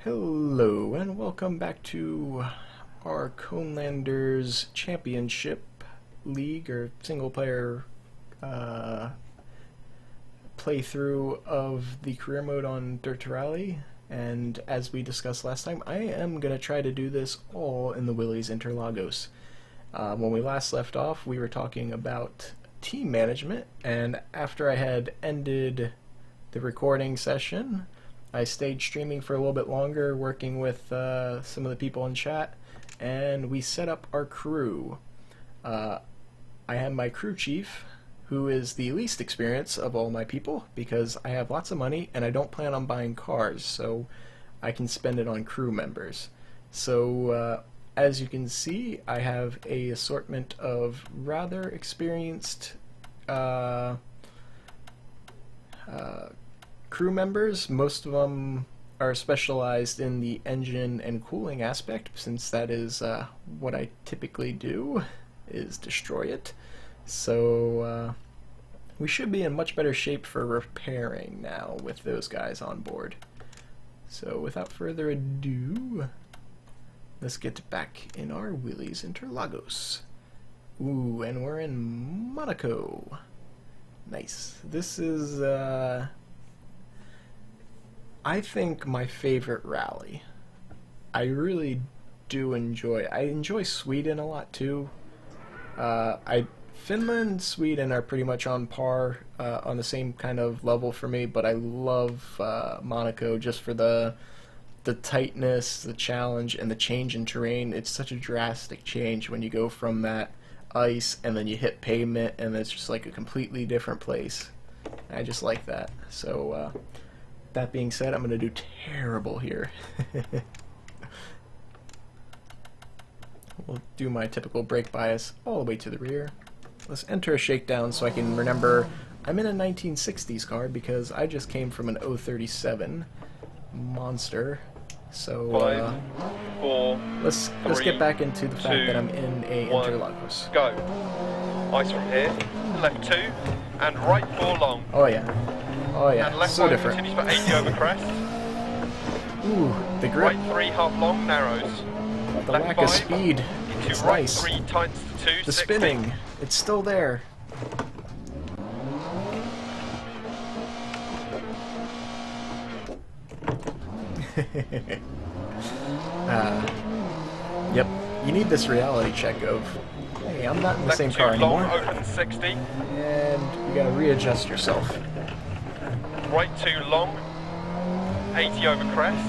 Hello and welcome back to our Conelanders Championship League or single player playthrough of the career mode on Dirt Rally. And as we discussed last time, I am going to try to do this all in the Willys Interlagos. When we last left off, we were talking about team management, and after I had ended the recording session, I stayed streaming for a little bit longer, working with some of the people in chat, and we set up our crew. I have my crew chief, who is the least experienced of all my people, because I have lots of money and I don't plan on buying cars, so I can spend it on crew members. So as you can see, I have a assortment of rather experienced crew members. Most of them are specialized in the engine and cooling aspect, since that is what I typically do, is destroy it. So we should be in much better shape for repairing now with those guys on board. So without further ado, let's get back in our Willys Interlagos. Ooh, and we're in Monaco. Nice. This is I think my favorite rally. I really do enjoy. I enjoy Sweden a lot too. Finland, Sweden are pretty much on par, on the same kind of level for me. But I love Monaco just for the tightness, the challenge, and the change in terrain. It's such a drastic change when you go from that ice and then you hit pavement, and it's just like a completely different place. I just like that. So. That being said, I'm going to do terrible here. We'll do my typical brake bias all the way to the rear. Let's enter a shakedown so I can remember I'm in a 1960s car because I just came from an 037 monster. So 5, 4, let's get back into the fact that I'm in a Interlagos. Go. Ice from here, left 2, and right 4 long. Oh yeah. Oh yeah, and left so 5 different. continues for 80 over crest. Ooh, the grip. Right 3 half long, narrows. The left lack 5, of speed. into It's right nice. 3 times to 2, The 60. spinning. It's still there. Yep. You need this reality check of, hey, I'm not in the left same 2 car long, anymore. open 60. And you gotta readjust yourself. Right 2 long, 80 over crest.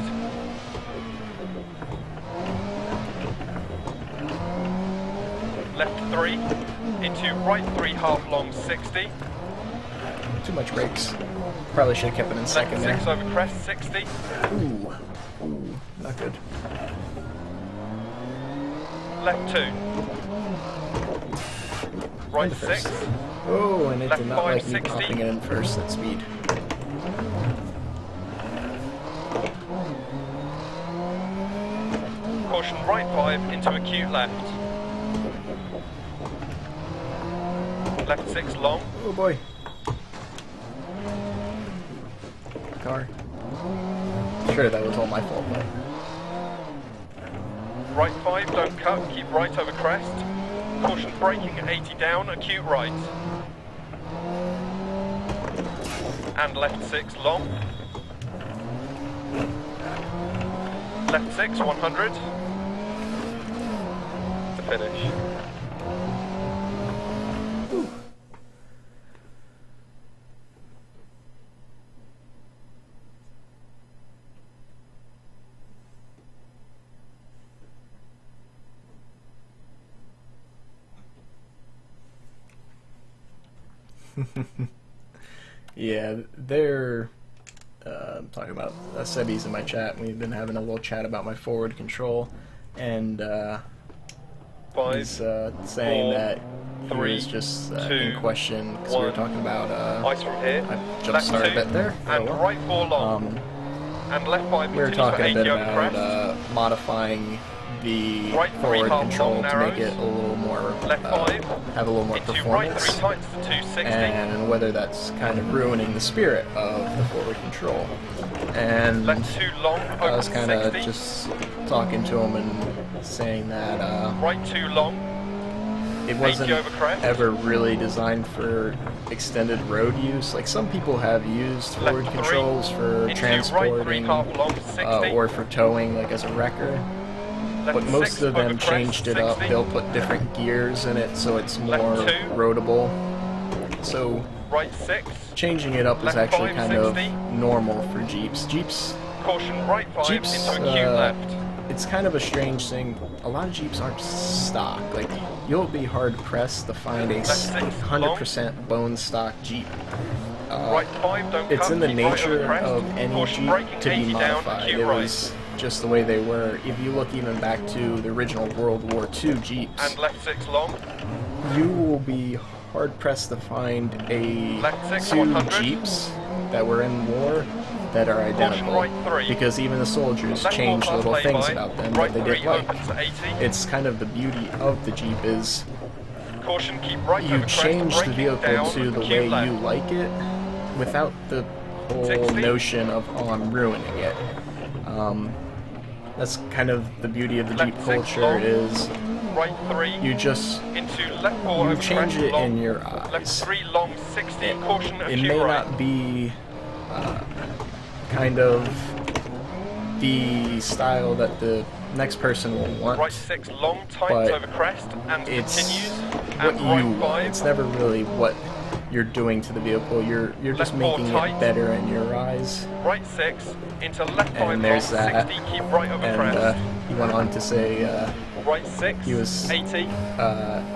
Left 3 into right 3 half long, 60. Too much brakes. Probably should have kept it in second Left 6 there. over crest, 60. Ooh. Ooh. Not good. Left 2. Right Into first. 6. Oh, and it Left did not 5, like me 60. popping it in first at speed. Caution right 5 into acute left. Left 6 long. Oh boy. Car. Sure, that was all my fault, but... Right 5, don't cut, keep right over crest. Caution braking at 80 down, acute right. And left 6 long. Left 6, 100. To finish. Yeah, they're I'm talking about Sebi's in my chat. We've been having a little chat about my forward control, and 5, he's saying 4, that he 3, was just 2, in question because we were 1. talking about Ice from here. I Left just started a 2, bit there. and Oh, well. right 4 long. And left 5 We were continues for talking a 80 bit over crest. about modifying the Right 3 forward half control long to make narrows. it a little more, Left 5. have a little more Into right 3 performance, tights to 260. and whether that's kind of ruining the spirit of the forward control. And Left 2 long, I was open kind of 60. just talking to him and saying that Right 2 long. it wasn't 80 over crest. ever really designed for extended road use. Like, some people have used forward Left 3. controls for Into transporting right 3 half long, 60. or for towing, like as a wrecker. Left But most 6 of them over crest, changed it up. 60. They'll put different gears in it so it's more Left 2. roadable. So Right 6. changing it up is Left actually 5, kind 60. of normal for Jeeps. Caution right 5 Jeeps, into acute left. it's kind of a strange thing. A lot of Jeeps aren't stock. Like, you'll be hard pressed to find a Left 6 100% bone stock Jeep. Right 5, don't It's cut, in the keep right nature over crest. of any Caution Jeep braking to be 80 down, modified. acute It right. was just the way they were. If you look even back to the original World War II Jeeps, And left 6 long. you will be hard pressed to find Left 6, two 100. Jeeps that were in war that are identical. right 3. Because even the soldiers Left changed 4 little past things lay-by. about them Right that they 3 didn't like. open to 80. It's kind of the beauty of the Jeep is Caution, keep right you over crest, change the braking vehicle down, to the acute way left. you like it without the whole 60. notion of, oh, I'm ruining it. That's kind of the beauty of the Left Jeep 6 culture long. is Right 3 you just into left 4 you over change crest, it long. in your Left eyes. 3 long 60, caution It acute may right. not be kind of the style that the next person will want. Right 6 long tight but over crest and It's continues. what And you right want. 5. It's never really what you're doing to the vehicle. You're just Left 4 making tight. it better in your eyes. Right 6 into left 5 long there's that. 60, keep right over And crest. he went on to say Right 6, he was 80,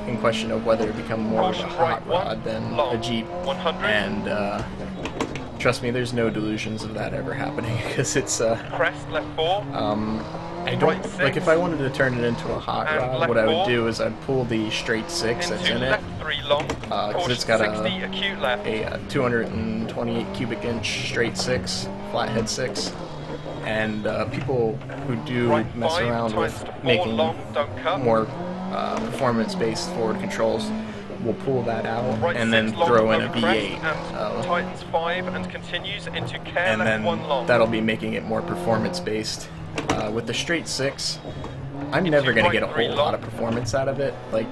in question of whether it become more of a caution hot right 1, rod than long, a Jeep. 100, And trust me, there's no delusions of that ever happening because it's crest left 4, I don't right 6, like if I wanted to turn it into a hot and rod. left What I 4, would do is I'd pull the straight 6 that's into in it, left 3 long, caution it's got 60, acute left. a 228 cubic inch straight 6, flathead 6, and people who do Right mess 5 around times with to 4 making long, don't cut. more performance-based forward controls will pull that out Right and 6 then long throw in a over crest V8. and tightens 5 and continues into care And left then 1 long. that'll be making it more performance-based. With the straight 6, I'm never going to right get a 3 whole long. lot of performance out of it. Like,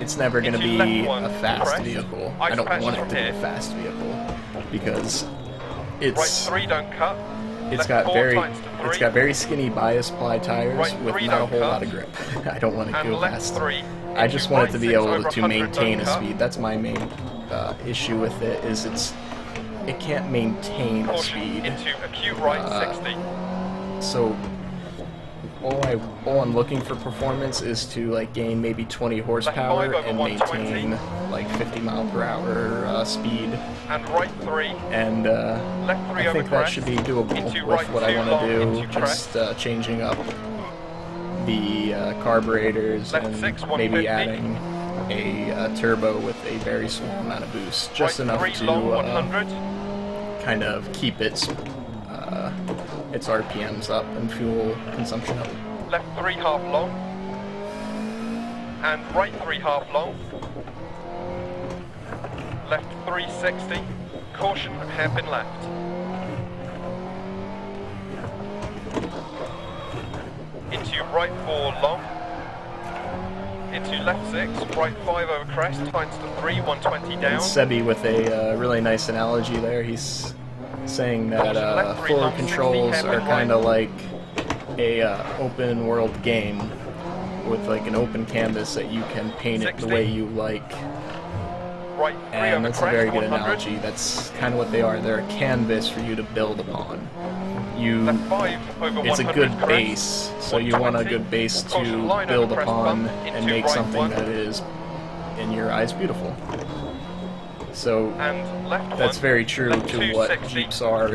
it's never going to Into be left 1 a fast crest. vehicle. Ice I don't patches want it from to be here. a fast vehicle because Right it's 3 don't cut. it's Left got 4 very tights to 3. it's got very skinny bias ply tires Right with 3 not a don't whole cut. lot of grip. I don't want to And go left fast. 3. I just want it to be able to 100 maintain a don't cut. speed. That's my main issue with it. Is it can't maintain a Caution speed. into acute right 60. So all I'm looking for performance is to like gain maybe 20 horsepower 5 over and 120. maintain like 50 mile per hour speed. And right 3. And Left 3 I over think that crest. should be doable Into with right what I 2 want long to do. into Just crest. changing up the carburetors Left and 6, maybe 150. adding a turbo with a very small amount of boost, just Right enough 3 to long 100. kind of keep its RPMs up and fuel consumption up. Left 3 half long. And right 3 half long. Left 360. Caution, hairpin left. Into right 4 long. Into left 6, right 5 over crest, times to 3, 120 down. And Sebi with a really nice analogy there. He's saying that Left 3 forward long 60, controls hairpin are kind of right. like a open world game with like an open canvas that you can paint it the 60. way you like. Right 3 And over that's a crest, very good 100. analogy. That's kind of what they are. They're a canvas for you to build upon. Left 5 over 100 It's a good crest, base, so you want a 120. good base Caution to line build over crest upon bump and into make right something 1. that is, in your eyes, beautiful. So And left that's 1, very true left to what 260. Jeeps are.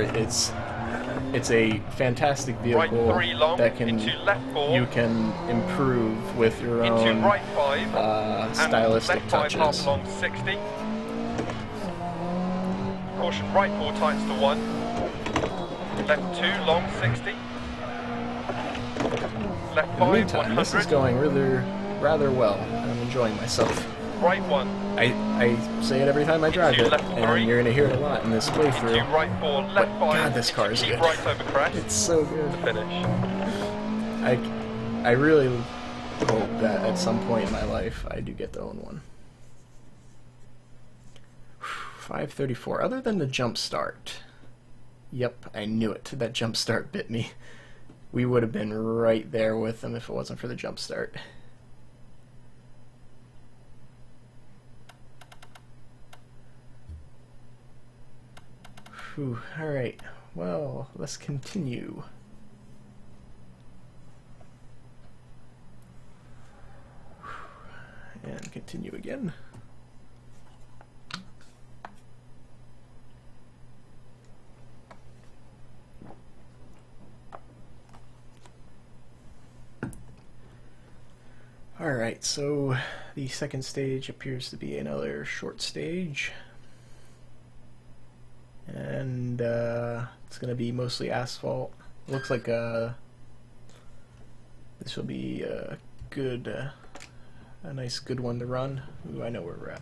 It's a fantastic Right vehicle 3 long, that can into left 4. you can improve with your Into own right 5. And stylistic left 5 half touches. long 60. Caution right 4 tights to 1. Left 2 long 60. left In the 5, meantime, this is 100. going rather well. I'm enjoying myself. Right 1. I say it every time I drive Into it, left and 3. you're gonna hear it a lot in this Into playthrough. right 4, left 5. God, this car is keep good. right over crest. It's so good. To finish. I really hope that at some point in my life I do get to own one. 534. Other than the jump start. Yep, I knew it. That jump start bit me. We would have been right there with them if it wasn't for the jump start. Whew, alright. Well, let's continue. And continue again. Alright, so the second stage appears to be another short stage. And it's going to be mostly asphalt. Looks like this will be a good, a nice good one to run. Ooh, I know where we're at.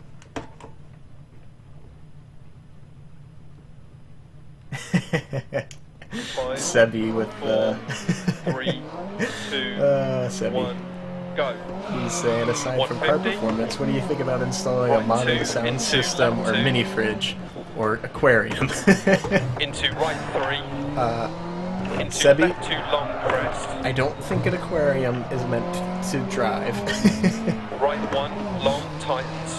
Sebi with the 3, 2, Sebi. 1, go. He's saying, aside from car 150. performance, what do you think about installing a Right modern 2, sound into system left or 2. mini fridge or aquarium? Into right 3. Into Sebi? left 2 long crest. I don't think an aquarium is meant to drive. Right 1 long tightens.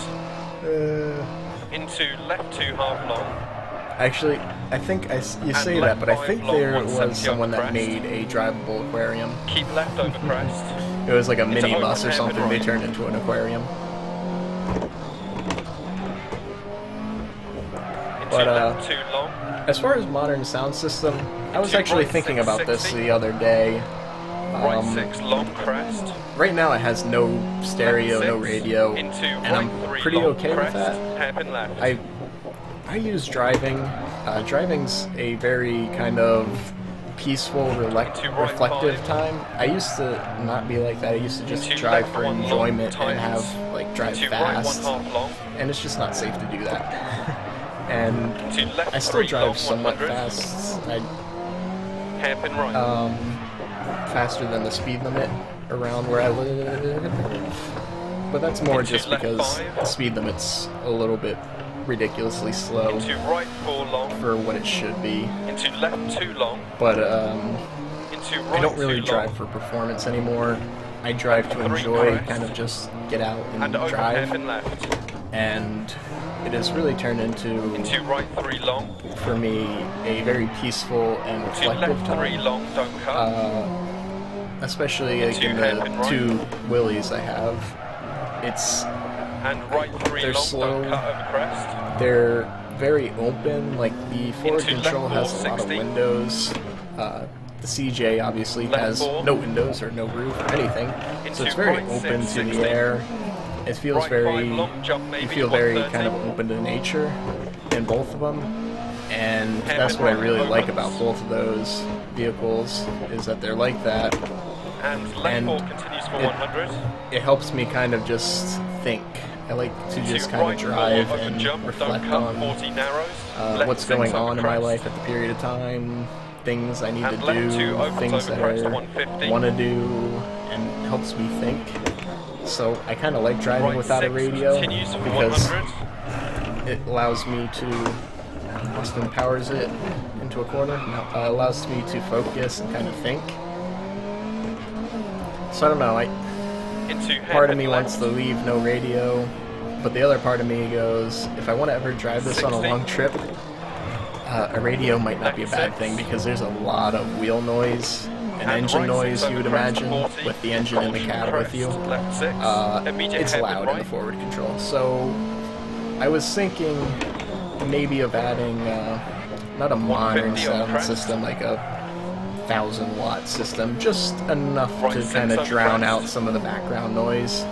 Into left 2 half long. Actually, I think you say And that, left but I 5 think long, there 170 was someone that crest. made a drivable aquarium. Keep left over crest. It was like a Into mini open bus or hairpin something they right. turned into an aquarium. Into But, left 2 long. As far as modern sound system, I was Into actually right thinking 6, about this 60. the other day. Right 6 long crest. Right now it has no stereo, Left no 6, radio, into and right I'm 3 pretty long okay with crest. that. Hairpin left. I use driving. Driving's a very kind of peaceful, Into right reflective 5. time. I used to not be like that. I used to just Into drive left for 1 long enjoyment and tightens. have like drive Into right 1 fast, half long. and it's just not safe to do that. And Into left I still 3 long drive somewhat 100. fast. Hairpin right. Faster than the speed limit around where I live. But that's more Into just left because 5. the speed limit's a little bit ridiculously slow Into right 4 long. for what it should be. Into left 2 long. But Into right I don't really 2 drive long. for performance anymore. I drive to 3 enjoy, crest. kind of just get out and And open drive. hairpin left. And it has really turned into, Into right 3 long. for me, a very peaceful and Into reflective left 3 time. long, don't cut. Especially like, Into in hairpin the right. 2 Willys I have. It's And right 3 they're long, slow. don't cut over crest. They're very open, like the forward Into control left has a 4, lot of 60. windows. The CJ obviously Left has 4. no windows or no roof or anything, so Into it's very right open 6, to 60. the air. It feels Right very, 5 long, jump maybe you feel very 130. kind of open to nature in both of them, and Hairpin that's what I right really like opens. about both of those vehicles, is that they're like that. And left And 4 continues for it- 100. It helps me kind of just think. I like to Into just kind right of 4 drive open and jump, reflect don't cut, on 40 narrows. Left what's 6 going over on in my crest. life at the period of time, things I need And to left do, 2 opens things over that crest, I 150. want to do, and helps me think. So I kind of like driving Right without a 6 radio continues for because 100. it allows me to, Austin powers it into a corner, allows me to focus and kind of think. So I don't know, Into part of hairpin me left. wants to leave no radio, but the other part of me goes, if I want to ever drive this on a 60. long trip, a radio might not be a bad Left thing 6. because there's a lot of wheel noise and engine right noise 6 you would over crest, imagine 40. with the engine in the cab with you. Left 6. Immediate It's hairpin loud in right. the forward control. So I was thinking maybe of adding not a modern 150 on sound crest. system like a 1,000-watt system, just enough Right to 6 kind of over drown crest. out some of the background noise.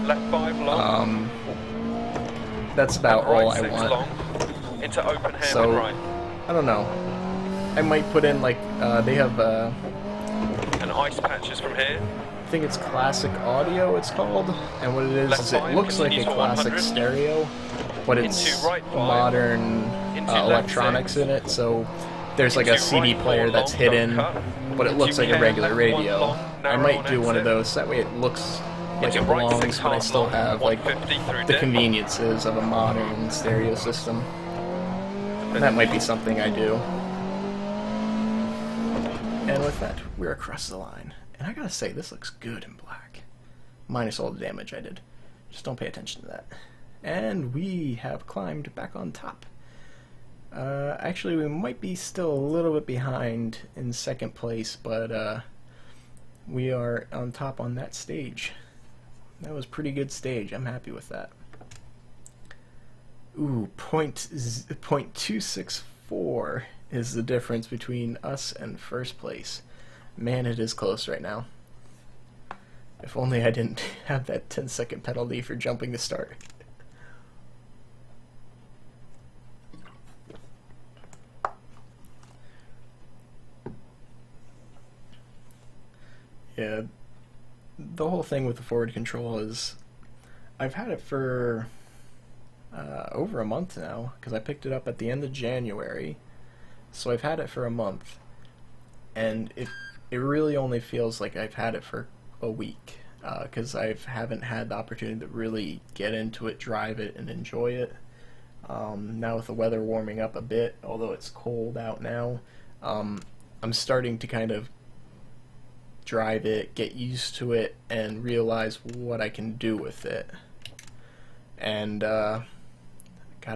Left 5 long. That's about and right all I 6 want. long. Into open hairpin So, right. I don't know. I might put in like they have And ice patches from here. think it's classic audio, it's called. And what it is it looks like a classic stereo, but it's modern electronics in it. So there's like a CD player that's hidden, but it looks like a regular radio. I might do one of those, that way it looks like it belongs, but I still have like the conveniences of a modern stereo system. That might be something I do. And with that, we're across the line. And I gotta say, this looks good in black. Minus all the damage I did. Just don't pay attention to that. And we have climbed back on top. Actually, we might be still a little bit behind in second place, but we are on top on that stage. That was a pretty good stage. I'm happy with that. Ooh, 0.264 is the difference between us and first place. Man, it is close right now. If only I didn't have that 10-second penalty for jumping the start. Yeah, the whole thing with the forward control is I've had it for over a month now, because I picked it up at the end of January. So I've had it for a month, and it really only feels like I've had it for a week, because I haven't had the opportunity to really get into it, drive it, and enjoy it. Now with the weather warming up a bit, although it's cold out now, I'm starting to kind of drive it, get used to it, and realize what I can do with it. And God,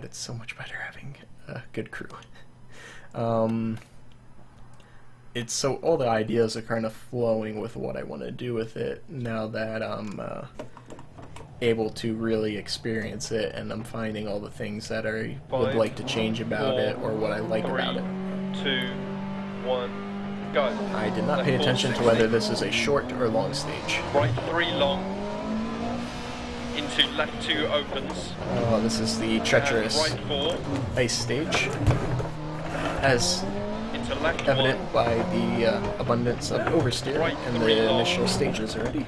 it's so much better having a good crew. It's so all the ideas are kind of flowing with what I want to do with it now that I'm able to really experience it, and I'm finding all the things that I would like to change about it, or what I like about it. 2, 1, go. I did not pay attention to whether this is a short or long stage. Right 3 long. Into left 2 opens. Oh, this is the treacherous Right 4. ice stage, as Into left evident 1. by the abundance of oversteer Right in 3 the long. initial stages already.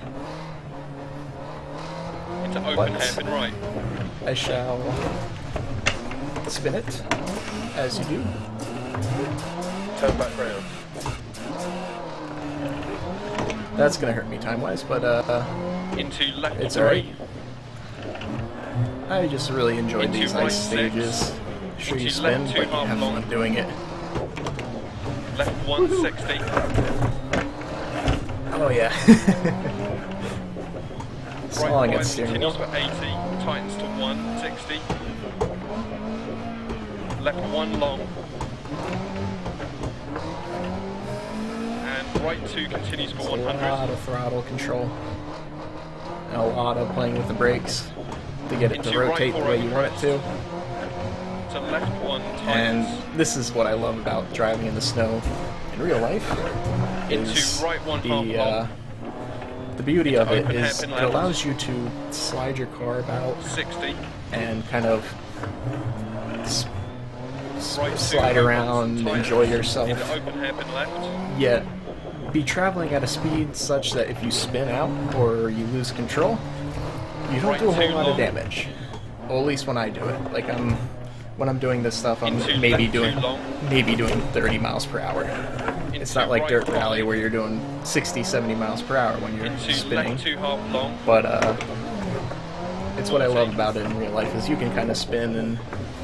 Into open But hairpin right. I shall spin it, as you do. Turn back round. That's gonna hurt me time-wise, but Into left it's 3. alright. I just really enjoyed Into these right ice 6. stages. Sure, you Into spin, left but 2 you half have long. fun doing it. Left 160. Oh yeah. Slowing Right at 5 steering continues wheel. for 80. Tightens to 160. Left 1 long. And right 2 continues for A 100. lot of throttle control. And a lot of playing with the brakes to get it to Into rotate right the way four you want it to. To left 1 And tightens. this is what I love about driving in the snow in real life. Into Is right 1 half long. the beauty of it open is hairpin it left. allows you to slide your car about 60. and kind of Right 2 slide opens, around, tightens. enjoy yourself, Into open hairpin left. yet be traveling at a speed such that if you spin out or you lose control, you don't Right do a whole 2 lot long. of damage. Well, at least when I do it. Like when I'm doing this stuff, I'm Into maybe left 2 doing long. 30 miles per hour. It's Into not like right dirt 5. rally where you're doing 60, 70 miles per hour when you're Into spinning. left 2 half long. But it's what I love about it in real life is you can kind of spin, and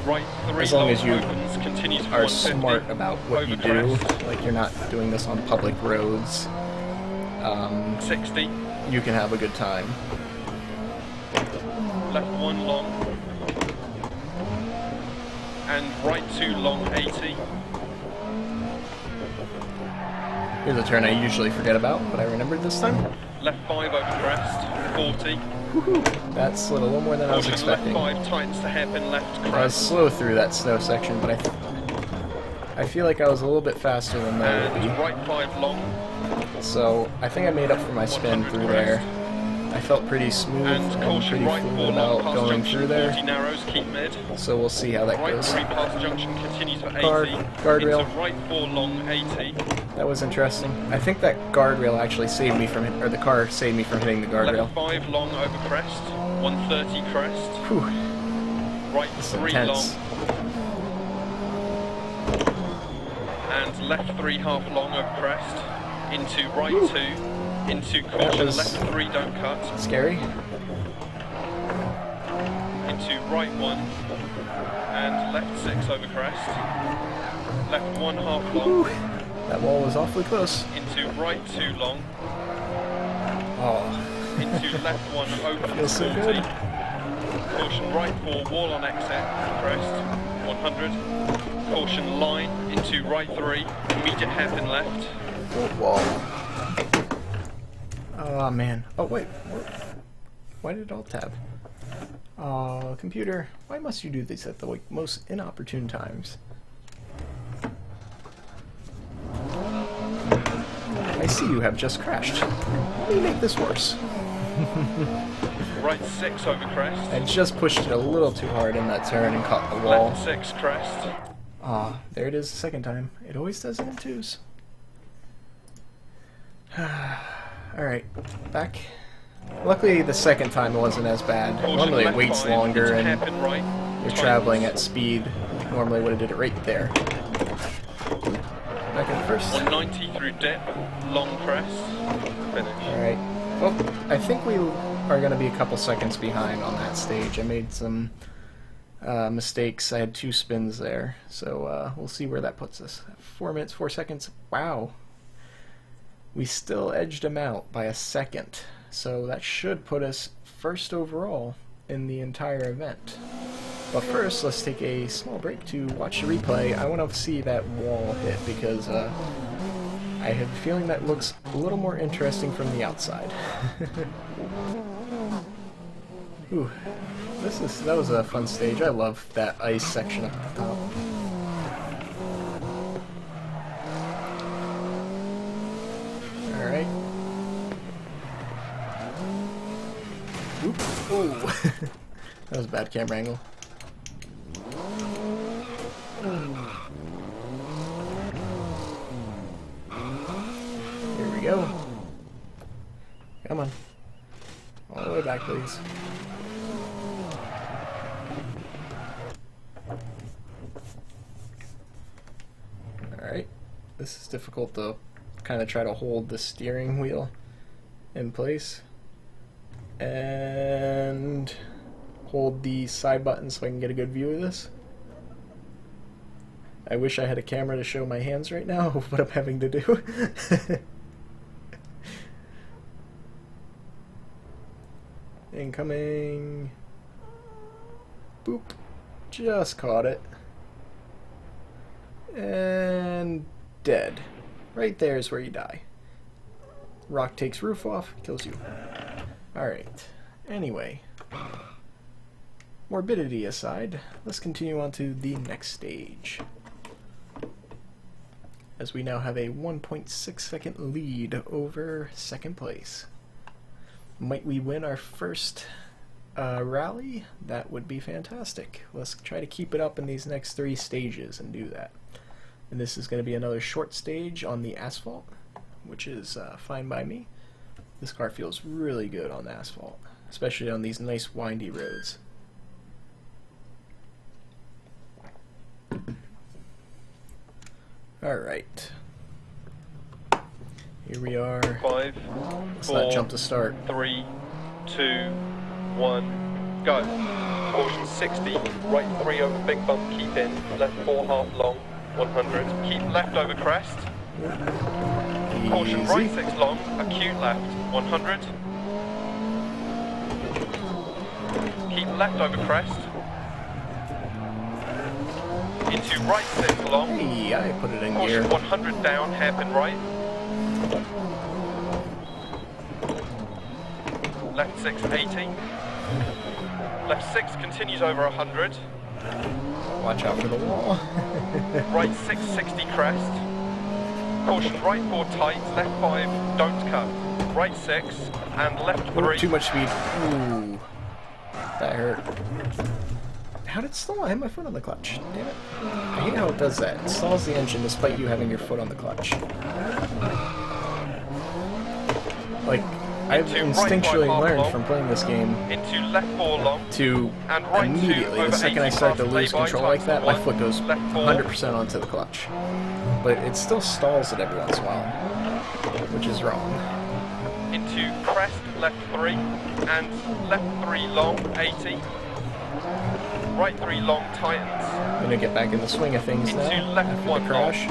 Right 3 as long long as you opens, continues for are 150. smart about what you Over do, crest. like you're not doing this on public roads, 60. you can have a good time. Left 1 long. And right 2 long 80. Here's a turn I usually forget about, but I remembered this time. Left 5 over crest. 40. That slid a little more than I was Caution left expecting. 5 tightens to hairpin left I was crest. slow through that snow section, but I feel like I was a little bit faster than that would And be. right 5 long. So I think I made up for my spin 100 through there. I felt pretty smooth And and caution pretty right fluid 4 long about past going junction, through there. 40 narrows, keep mid. So we'll see how that Right goes. 3 past junction, continues for 80. Guardrail. Into right 4 long, 80. That was interesting. I think that guardrail actually saved me from, or the car saved me from hitting the guardrail. Left 5 long over crest, 130 crest. Whew. Right This is 3 intense. long. And left 3 half long over crest. Into right Whew. 2. Into caution, was left 3 don't cut. Scary. Into right 1. And left 6 over crest. Left 1 half long. Whew. That wall was awfully close. Into right 2 long. Oh. Into left 1 open Feels so 40. good. Caution right 4 wall on exit, crest, 100. Caution line into right 3, immediate hairpin left. Whoa. Oh man. Oh wait. Why did it alt tab? Computer, why must you do this at the most inopportune times? I see you have just crashed. Let me make this worse. Right 6 over crest. I just pushed it a little too hard in that turn and caught the wall. Left 6 crest. Ah, there it is the second time. It always does it in twos. Alright, back. Luckily the second time it wasn't as bad. Caution Normally it left waits 5, longer into and hairpin right. you're Tightens. traveling at speed. Normally would have did it right there. Back in first. 190 through dip, long crest, finish. Alright. Well, I think we are going to be a couple seconds behind on that stage. I made some mistakes. I had 2 spins there. So we'll see where that puts us. 4 minutes, 4 seconds. Wow. We still edged him out by a second. So that should put us first overall in the entire event. But first, let's take a small break to watch the replay. I want to see that wall hit because I have a feeling that looks a little more interesting from the outside. Ooh, that was a fun stage. I love that ice section up the top. All right. Oop. Oh, that was a bad camera angle. Here we go. Come on. All the way back, please. Alright. This is difficult to kind of try to hold the steering wheel in place. And hold the side button so I can get a good view of this. I wish I had a camera to show my hands right now of what I'm having to do. Incoming. Boop. Just caught it. And dead. Right there is where you die. Rock takes roof off, kills you. Alright. Anyway. Morbidity aside, let's continue on to the next stage. As we now have a 1.6 second lead over second place. Might we win our first rally? That would be fantastic. Let's try to keep it up in these next 3 stages and do that. And this is going to be another short stage on the asphalt, which is fine by me. This car feels really good on the asphalt, especially on these nice windy roads. Alright. Here we are. 5, Let's 4, not jump to start. 3, 2, 1, go. Caution 60, right 3 over big bump, keep in. Left 4 half long, 100. Keep left over crest. Caution Easy. right 6 long, acute left, 100. Keep left over crest. Into right 6 long. Hey, I put it in Caution gear. 100 down, hairpin right. Left 6, 80. Left 6 continues over 100. Watch out for the wall. Right 6, 60 crest. Caution right 4 tight, left 5, don't cut. right 6, and left Oh, 3. too much speed. Ooh. That hurt. How did it stall? I had my foot on the clutch. Damn it. I hate how it does that. It stalls the engine despite you having your foot on the clutch. Like, I've instinctually learned from playing this game into left 4 long, to and right 2 immediately, the over second I 80 start to past lose lay-by control times like that, to my 1, foot goes left 4, 100% onto the clutch. But it still stalls it every once in a while, which is wrong. into crest left 3, and left 3 long 80, right 3 long tightens, I'm gonna get back in the swing of things now into left after 1 the crash.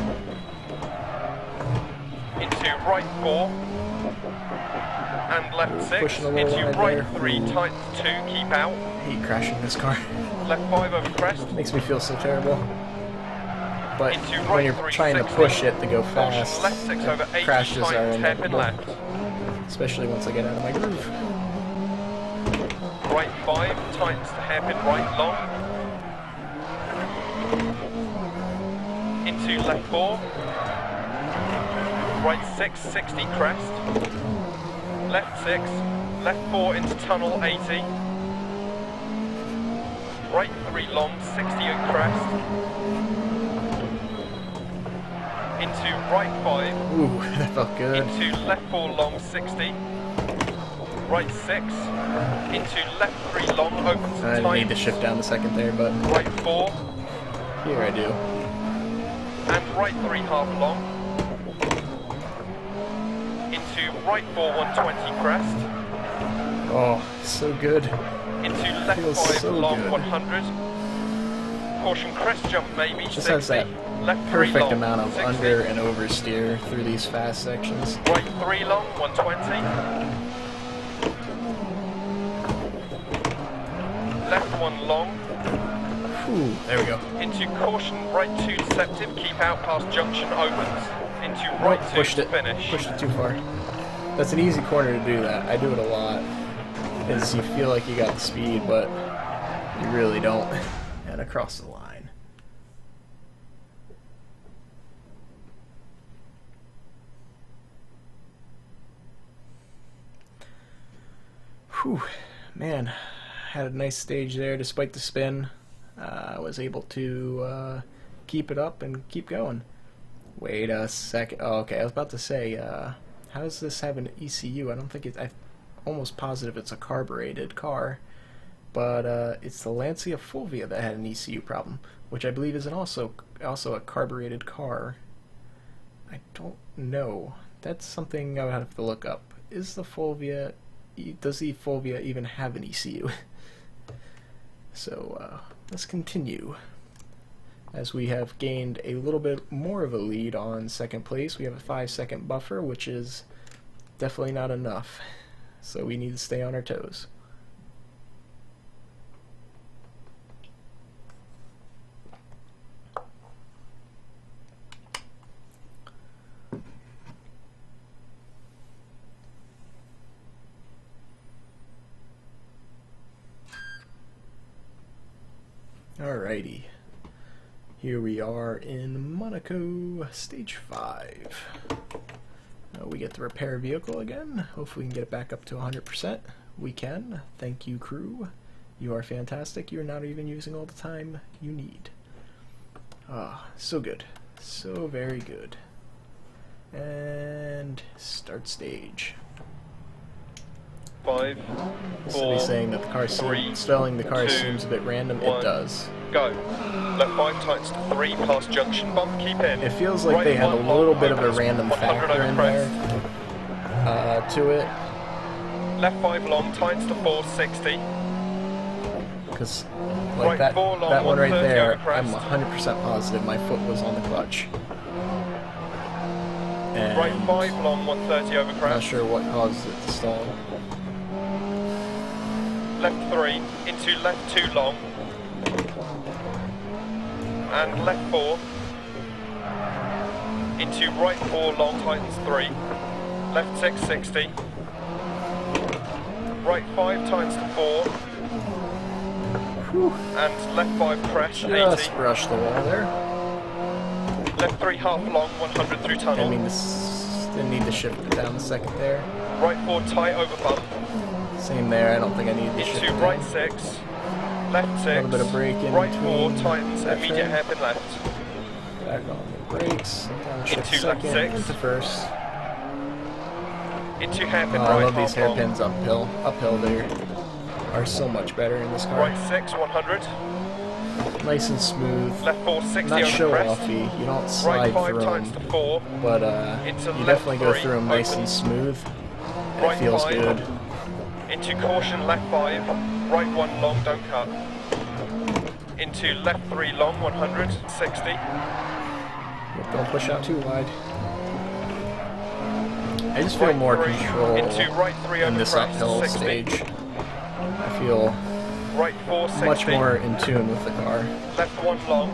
into right 4, and left 6, pushing a little into wide right there. 3 tightens 2, keep out, I hate crashing this car. left 5 over crest, Makes me feel so terrible. But into when right you're 3, trying to 60, push it to go caution fast, left 6 over 80 crashes are tightens hairpin inevitable. left, Especially once I get out of my groove. right 5 tightens to hairpin right long, into left 4, right 6 60 crest, left 6, left 4 into tunnel 80, right 3 long 60 at crest, into right 5, Ooh, that felt good. into left 4 long 60, right 6, into left 3 long opens I and didn't need to tightens, shift down a second there, but right 4, here I do. and right 3 half long, into right 4 120 crest, Oh, so good. into left Feels 5 so long good. 100, caution crest jump maybe Just 60, has that left 3 perfect long amount of 60, under and oversteer through these fast sections. right 3 long 120, left 1 long, Ooh, there we go. into caution right 2 deceptive, keep out past junction opens, into right 2 Pushed to it. finish, Pushed it too far. That's an easy corner to do that. I do it a lot. Is you feel like you got the speed, but you really don't. And across the line. Whew, man, had a nice stage there despite the spin. I was able to keep it up and keep going. Wait a second. Oh, okay, I was about to say, how does this have an ECU? I don't think it's... I'm almost positive it's a carbureted car. But it's the Lancia Fulvia that had an ECU problem, which I believe is also a carbureted car. I don't know. That's something I would have to look up. Is the Fulvia... Does the Fulvia even have an ECU? So, let's continue. As we have gained a little bit more of a lead on second place, we have a 5-second buffer, which is definitely not enough. So we need to stay on our toes. Alrighty, here we are in Monaco, stage 5. We get to repair a vehicle again. Hopefully we can get it back up to 100%. We can. Thank you, crew. You are fantastic. You're not even using all the time you need. Ah, so good. So very good. And start stage. 5, 4, Somebody's saying that the car stalling the car 2, seems a bit random. 1. It does. Go. Left 5 tightens to 3 past junction bump, keep in. It feels like right they have a 1 little long bit of a opens, random 100 factor over in crest. there to it. Left 5 long tightens to 460. Because Right like that 4 long, one right 130 there, over crest. I'm 100% positive my foot was on the clutch. And Right 5 long 130 over I'm not crest. sure what caused it to stall. Left 3 into left 2 long. And left 4 into right 4 long tightens 3. Left 6 60. Right 5 tightens to 4. Whew. And left 5 crest Just 80. brushed the wall there. Left 3 half long 100 through tunnel. I mean, this Didn't need to shift it down the second there. Right 4 tight over bump. Same there, I don't think I need to shift Into it right down. 6. Left 6. A little bit of brake in right 4 between tightens, that immediate trim. hairpin left. Back on the brakes. Down shift Into left second, 6. into first. Into hairpin Oh, right I love these half long. hairpins uphill. Uphill there are so much better in this car. Right 6, 100. Nice and smooth. Left 4, 60 Not over show crest. offy. You don't Right slide 5 through tightens them, to 4. but Into you left definitely go 3, through them nice open. and smooth. And Right it feels 5. good. Into caution, left 5. Right 1 long, don't cut. Into left 3 long, 100, 60. Don't push out too wide. I just feel Right more 3, control into right 3 in over this crest, uphill 60. stage. I feel Right 4, 60. much more in tune with the car. Left 1 long.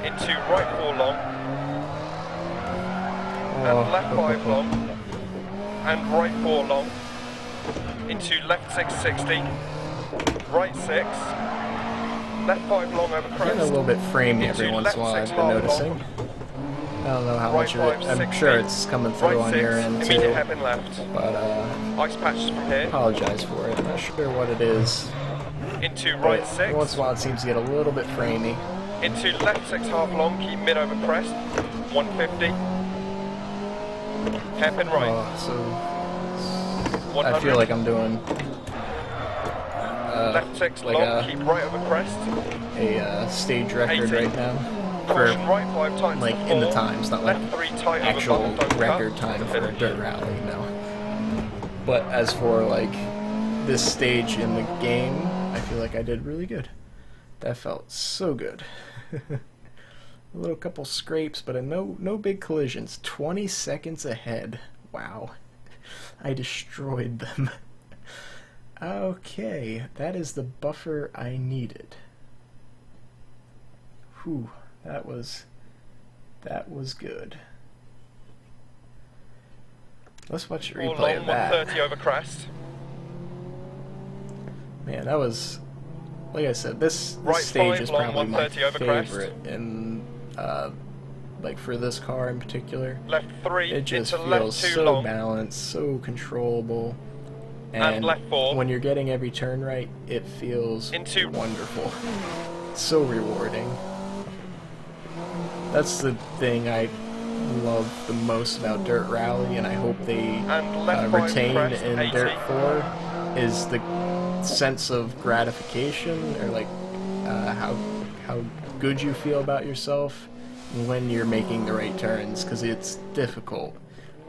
Into right 4 long. And left 5 long. And right 4 long. Into left 6, 60. Right 6. Left 5 long over crest. Getting a little bit framey every Into once in a while, left I've 6 been long. noticing. I don't know how Right much of it. 5, I'm 60. sure it's coming through Right on 6, your end immediate too. hairpin left. But Ice patches from here. apologize for it. I'm not sure what it is. Into But right 6. every once in a while it seems to get a little bit framey. Into left 6 half long, keep mid over crest. 150. Hairpin right. So 100. I feel like I'm doing left 6 like long, keep right over crest. a stage record 80. right now for Caution right 5 tightens like to in the 4. times, not like Left 3 tight over actual bump, don't record cut. time for a Finish. dirt rally, no. But as for like this stage in the game, I feel like I did really good. That felt so good. A little couple scrapes, but no big collisions. 20 seconds ahead. Wow. I destroyed them. Okay, that is the buffer I needed. Whew, that was good. Let's watch a 4 replay long, of that. 130 over crest. Man, that was, like I said, this Right stage 5 is long, probably my 130 over crest. favorite in, like for this car in particular. Left 3 It just into feels left 2 so long. balanced, so controllable. And left 4. when you're getting every turn right, it feels Into- wonderful. So rewarding. That's the thing I love the most about Dirt Rally, and I hope they And left 5 retain crest, in 80. Dirt 4, is the sense of gratification, or like how good you feel about yourself when you're making the right turns, because it's difficult.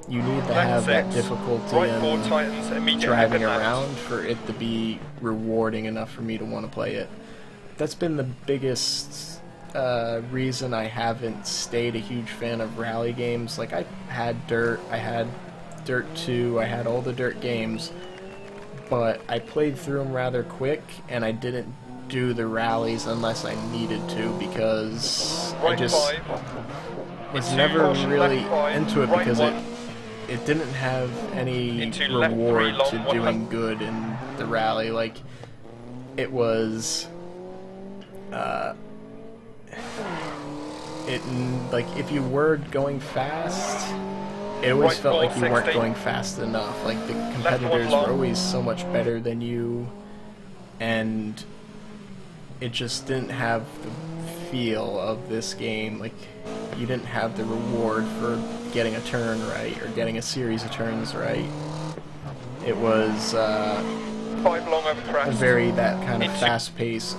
You need to Left have that 6. difficulty Right 4 in tightens, immediate driving hairpin left. around for it to be rewarding enough for me to want to play it. That's been the biggest reason I haven't stayed a huge fan of rally games. Like, I had Dirt, I had Dirt 2, I had all the Dirt games, but I played through them rather quick, and I didn't do the rallies unless I needed to, because I Right just 5. was Into never caution, really left 5, into it, right because 1. it didn't have any Into left 3 reward long, to 100. doing good in the rally. Like, it was like if you were going fast, it always Right felt like 4, you weren't 60. going fast enough. Like, the one competitors long. were always so much better than you, and it just didn't have the feel of this game. Like, you didn't have the reward for getting a turn right or getting a series of turns right. It was 5 long over crest. very that kind of Into- fast-paced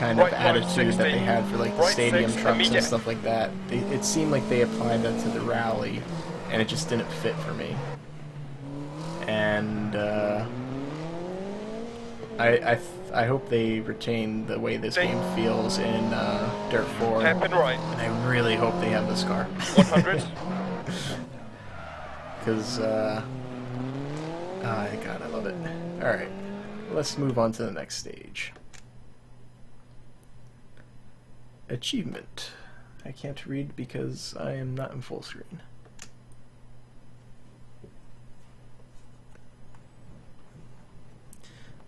kind Right of five, attitude that 60. they had for like the Right stadium 6, trucks and immediate. stuff like that. It seemed like they applied that to the rally, and it just didn't fit for me. And I hope they retain the way this game feels in Dirt 4. Hairpin right. And I really hope they have this car. 100. Because, God, I love it. Alright, let's move on to the next stage. Achievement. I can't read because I am not in full screen.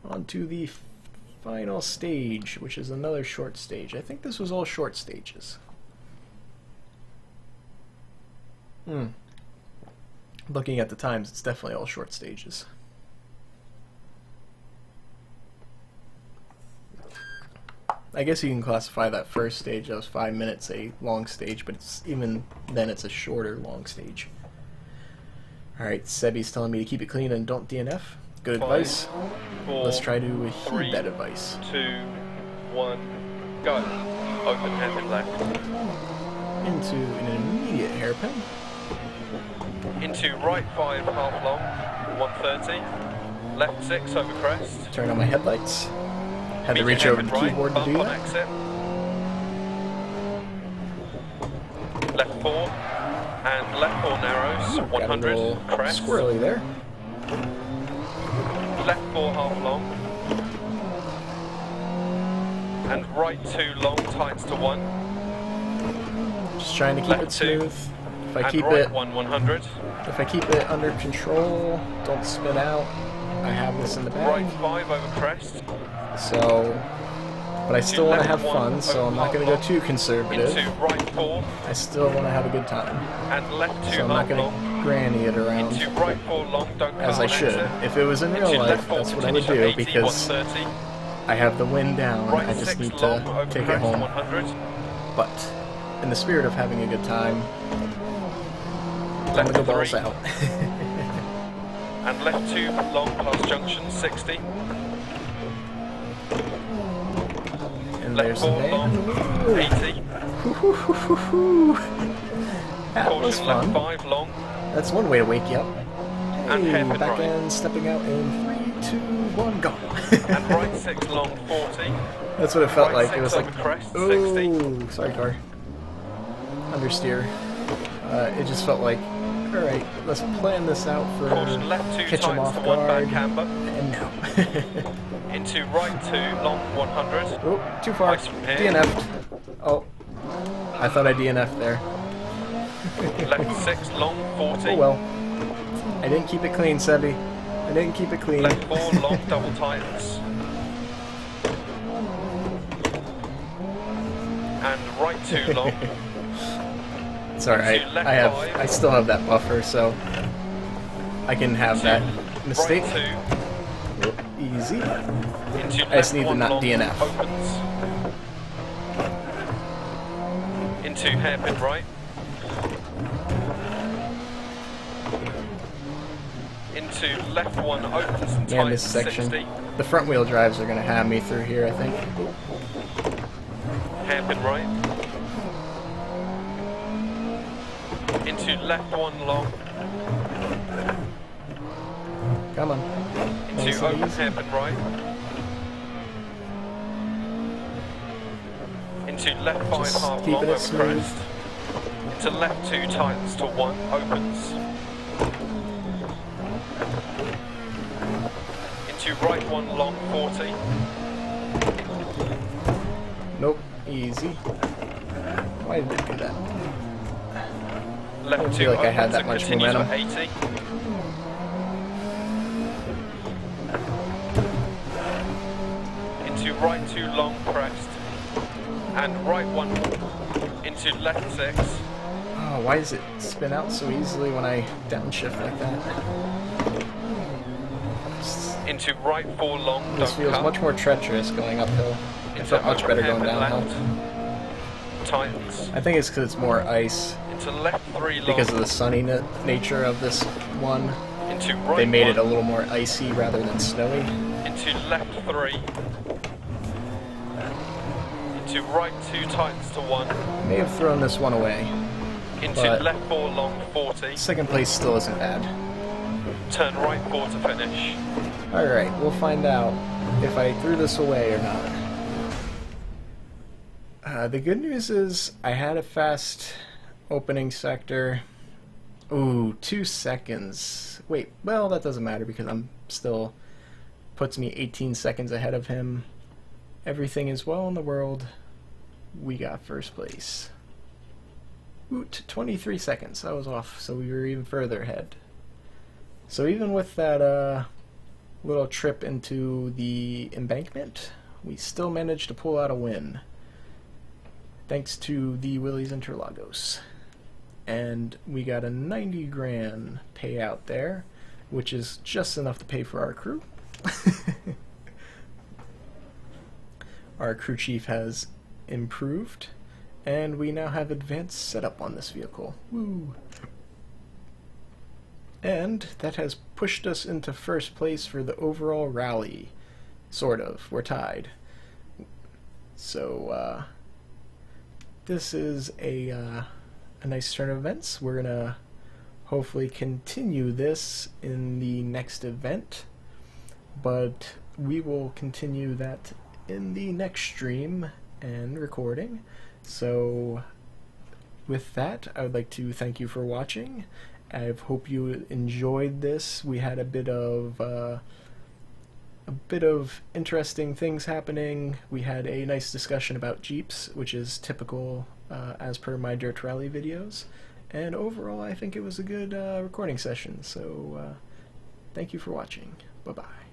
On to the final stage, which is another short stage. I think this was all short stages. Looking at the times, it's definitely all short stages. I guess you can classify that first stage that was 5 minutes a long stage, but it's even then it's a shorter long stage. Alright, Sebi's telling me to keep it clean and don't DNF. Good advice. 4, Let's try to heed 3, that advice. 2, 1, go. Open hairpin left. Into an immediate hairpin. Into right 5 half long, 130. Left 6 over crest. Turn on my headlights. Had to Medium reach over the hairpin right, keyboard to bump do on that. exit. Left 4 and left 4 narrows, Got a 100 little crest. squirrely there. Left 4 half long. And right 2 long tightens to 1. Just trying to keep Left it 2. smooth. If I And keep right it 1, 100. If I keep it under control, don't spin out, I have this in the Right bag. 5 over crest. So, but I still want to have left fun, one so I'm not going to go too conservative. Into right 4 I still want to have a good time. and left 2 So I'm not half going long. to granny it around Into right 4 long, don't cut as I on should. exit. If it was in real Into life, left 4 that's what I would continue do to 80, because 130. I have the wind down. Right I just 6 need long, to over take it crest, home. 100. But in the spirit of having a good time, time to go Left balls 3 out. and left 2 long past junction, 60. And Left there's 4 the long, van. 80. That was Caution left fun. 5 long. That's one way to wake you up. And Hey, hairpin back right. end, stepping out in 3, 2, 1, go. And right 6 long, 40. That's what it felt right like. It 6 was over like, crest, 60. ooh, sorry car. Understeer. It just felt like, all right, let's plan this out for Caution left 2 catch him times off to 1 back guard. camber. And no. Into right 2 long, 100. Oh, too far. Ice from here. DNF'd. Oh, I thought I DNF'd there. Left 6 long, 40. Oh well. I didn't keep it clean, Sebi. I didn't keep it clean. Left 4 long, double tightens. And right 2 long. It's alright. Into left I 5. still have that buffer, so I can have that mistake. Right 2. Easy. Into I just left need to 1 not long, DNF. opens. Into hairpin right. Into left 1 opens and Man, this tightens, section. 60. The front wheel drives are gonna have me through here, I think. Hairpin right. Into left 1 long. Come on. Into Nice and open easy. hairpin right. Into left 5 Just half keeping long it over smooth. crest. Into left 2 tightens to 1 opens. Into right 1 long 40. Nope. Easy. Why did it do that? Left don't 2 feel like I had opens that and much continues momentum. at 80. Into right 2 long crest. And right 1 into left 6. Oh, why does it spin out so easily when I downshift like that? Into right 4 long, This don't feels cut. much more treacherous going uphill. It Into felt much open better going hairpin downhill. left. Tightens. I think it's because it's more ice. Into left 3 long. Because of the sunny nature of this one, Into right they made it a 1. little more icy rather than snowy. Into left 3. Into right 2 tightens to 1. May have thrown this one away. Into But- left 4 long 40. Second place still isn't bad. Turn right 4 to finish. Alright, we'll find out if I threw this away or not. The good news is I had a fast opening sector. Ooh, 2 seconds. Wait, well, that doesn't matter because I'm still puts me 18 seconds ahead of him. Everything is well in the world. We got first place. Ooh, 23 seconds. That was off, so we were even further ahead. So even with that little trip into the embankment, we still managed to pull out a win. Thanks to the Willys Interlagos. and we got a 90 grand payout there, which is just enough to pay for our crew. Our crew chief has improved, and we now have advanced setup on this vehicle. Woo! And that has pushed us into first place for the overall rally. Sort of. We're tied. So, this is a nice turn of events. We're gonna hopefully continue this in the next event, but we will continue that in the next stream and recording. So with that, I would like to thank you for watching. I hope you enjoyed this. We had a bit of interesting things happening. We had a nice discussion about Jeeps, which is typical as per my Dirt Rally videos, and overall I think it was a good recording session. So thank you for watching. Bye bye.